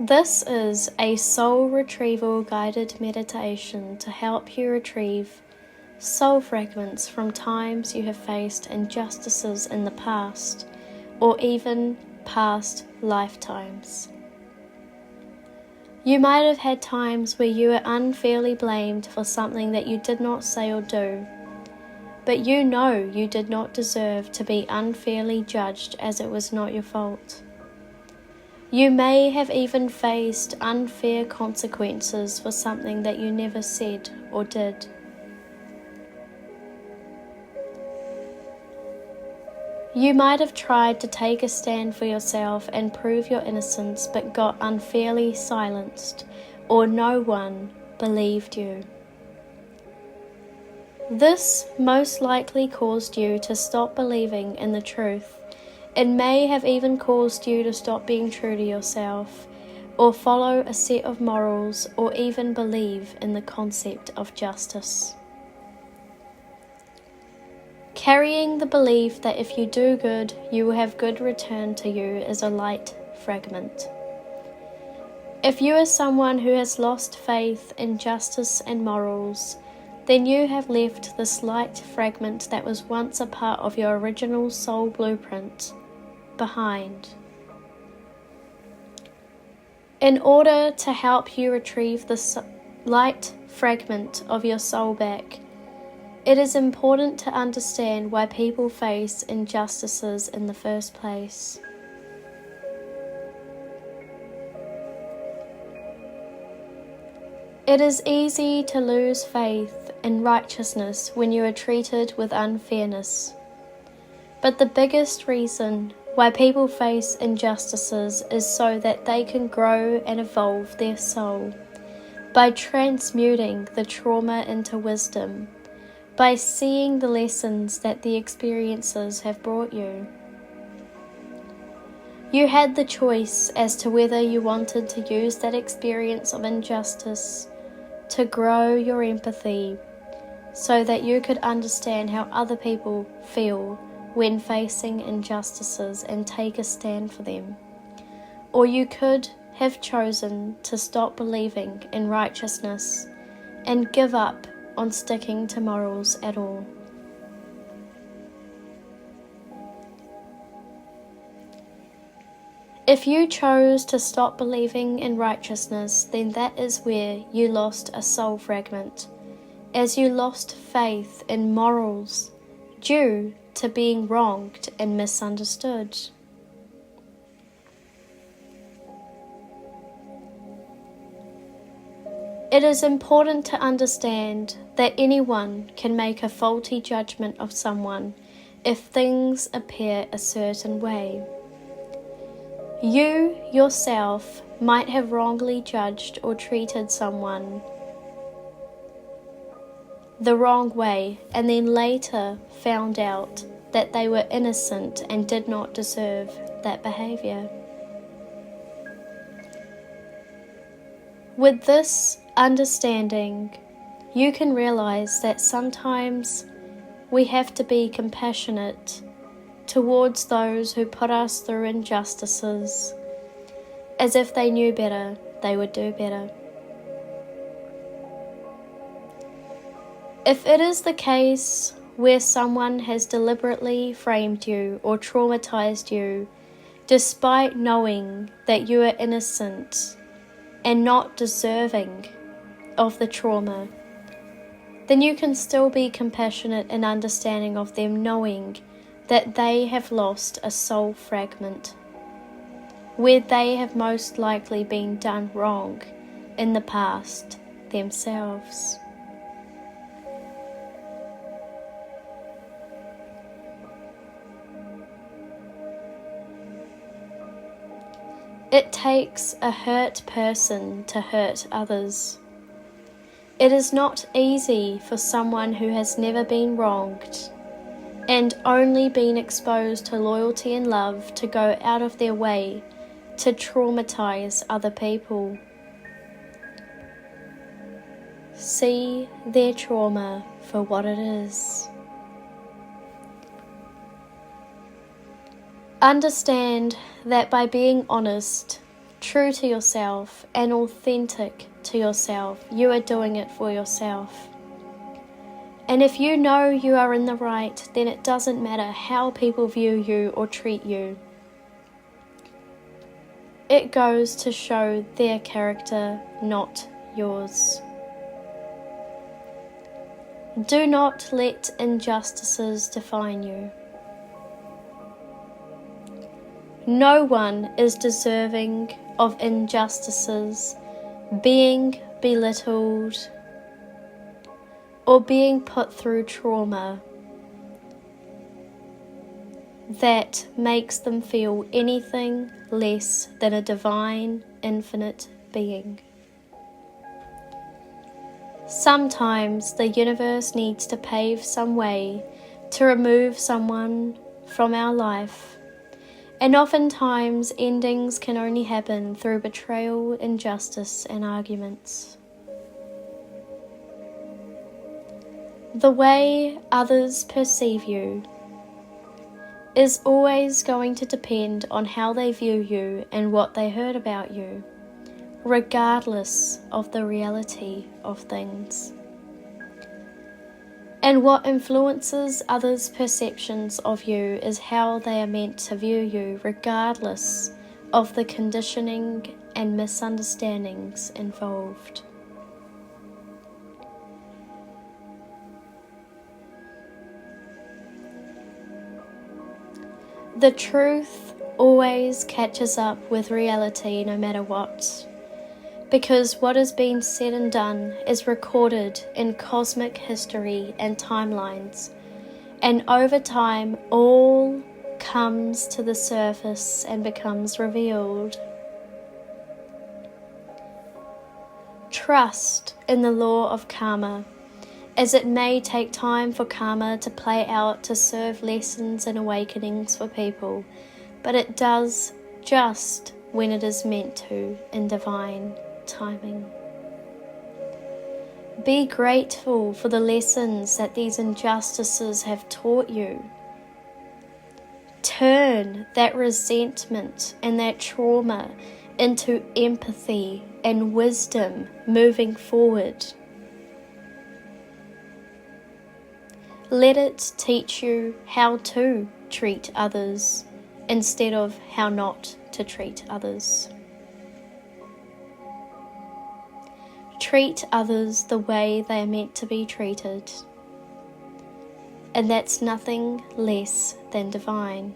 This is a soul retrieval guided meditation to help you retrieve soul fragments from times you have faced injustices in the past, or even past lifetimes. You might have had times where you were unfairly blamed for something that you did not say or do, but you know you did not deserve to be unfairly judged, as it was not your fault. You may have even faced unfair consequences for something that you never said or did. You might have tried to take a stand for yourself and prove your innocence, but got unfairly silenced, or no one believed you. This most likely caused you to stop believing in the truth. It may have even caused you to stop being true to yourself, or follow a set of morals, or even believe in the concept of justice. Carrying the belief that if you do good, you will have good returned to you is a light fragment. If you are someone who has lost faith in justice and morals, then you have left this light fragment that was once a part of your original soul blueprint behind. In order to help you retrieve this light fragment of your soul back, it is important to understand why people face injustices in the first place. It is easy to lose faith in righteousness when you are treated with unfairness. But the biggest reason why people face injustices is so that they can grow and evolve their soul by transmuting the trauma into wisdom, by seeing the lessons that the experiences have brought you. You had the choice as to whether you wanted to use that experience of injustice to grow your empathy so that you could understand how other people feel when facing injustices and take a stand for them. Or you could have chosen to stop believing in righteousness and give up on sticking to morals at all. If you chose to stop believing in righteousness, then that is where you lost a soul fragment, as you lost faith in morals due to being wronged and misunderstood. It is important to understand that anyone can make a faulty judgment of someone if things appear a certain way. You yourself might have wrongly judged or treated someone the wrong way, and then later found out that they were innocent and did not deserve that behavior. With this understanding, you can realize that sometimes we have to be compassionate towards those who put us through injustices, as if they knew better, they would do better. If it is the case where someone has deliberately framed you or traumatized you, despite knowing that you are innocent and not deserving of the trauma, then you can still be compassionate and understanding of them, knowing that they have lost a soul fragment where they have most likely been done wrong in the past themselves. It takes a hurt person to hurt others. It is not easy for someone who has never been wronged and only been exposed to loyalty and love to go out of their way to traumatize other people. See their trauma for what it is. Understand that by being honest true to yourself and authentic to yourself, you are doing it for yourself. And if you know you are in the right, then it doesn't matter how people view you or treat you. It goes to show their character, not yours. Do not let injustices define you. No one is deserving of injustices, being belittled, or being put through trauma that makes them feel anything less than a divine, infinite being. Sometimes the universe needs to pave some way to remove someone from our life, and oftentimes endings can only happen through betrayal, injustice, and arguments. The way others perceive you is always going to depend on how they view you and what they heard about you, regardless of the reality of things. And what influences others' perceptions of you is how they are meant to view you, regardless of the conditioning and misunderstandings involved. The truth always catches up with reality no matter what, because what has been said and done is recorded in cosmic history and timelines, and over time all comes to the surface and becomes revealed. Trust in the law of karma, as it may take time for karma to play out to serve lessons and awakenings for people, but it does just when it is meant to in divine timing. Be grateful for the lessons that these injustices have taught you. Turn that resentment and that trauma into empathy and wisdom moving forward. Let it teach you how to treat others instead of how not to treat others. Treat others the way they are meant to be treated, and that's nothing less than divine.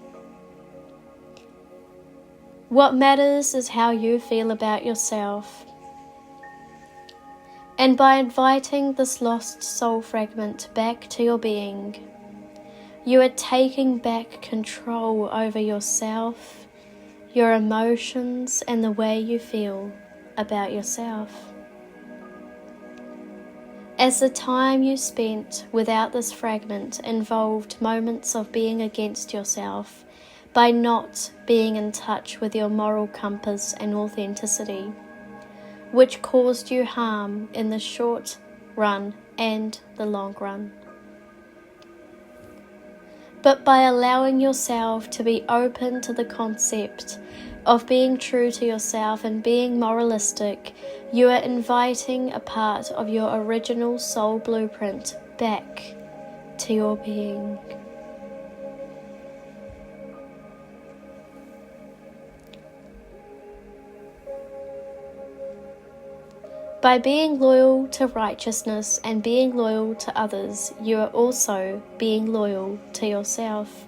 What matters is how you feel about yourself. And by inviting this lost soul fragment back to your being, you are taking back control over yourself, your emotions, and the way you feel about yourself. As the time you spent without this fragment involved moments of being against yourself by not being in touch with your moral compass and authenticity, which caused you harm in the short run and the long run. But by allowing yourself to be open to the concept of being true to yourself and being moralistic, you are inviting a part of your original soul blueprint back to your being. By being loyal to righteousness and being loyal to others, you are also being loyal to yourself.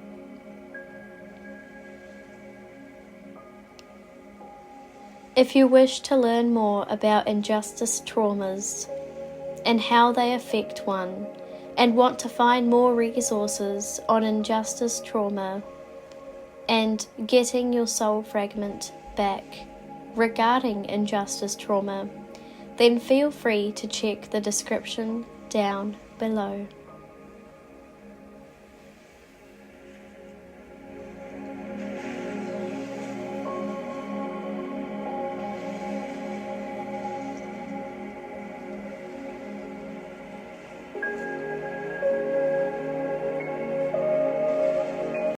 If you wish to learn more about injustice traumas and how they affect one, and want to find more resources on injustice trauma and getting your soul fragment back regarding injustice trauma, then feel free to check the description down below.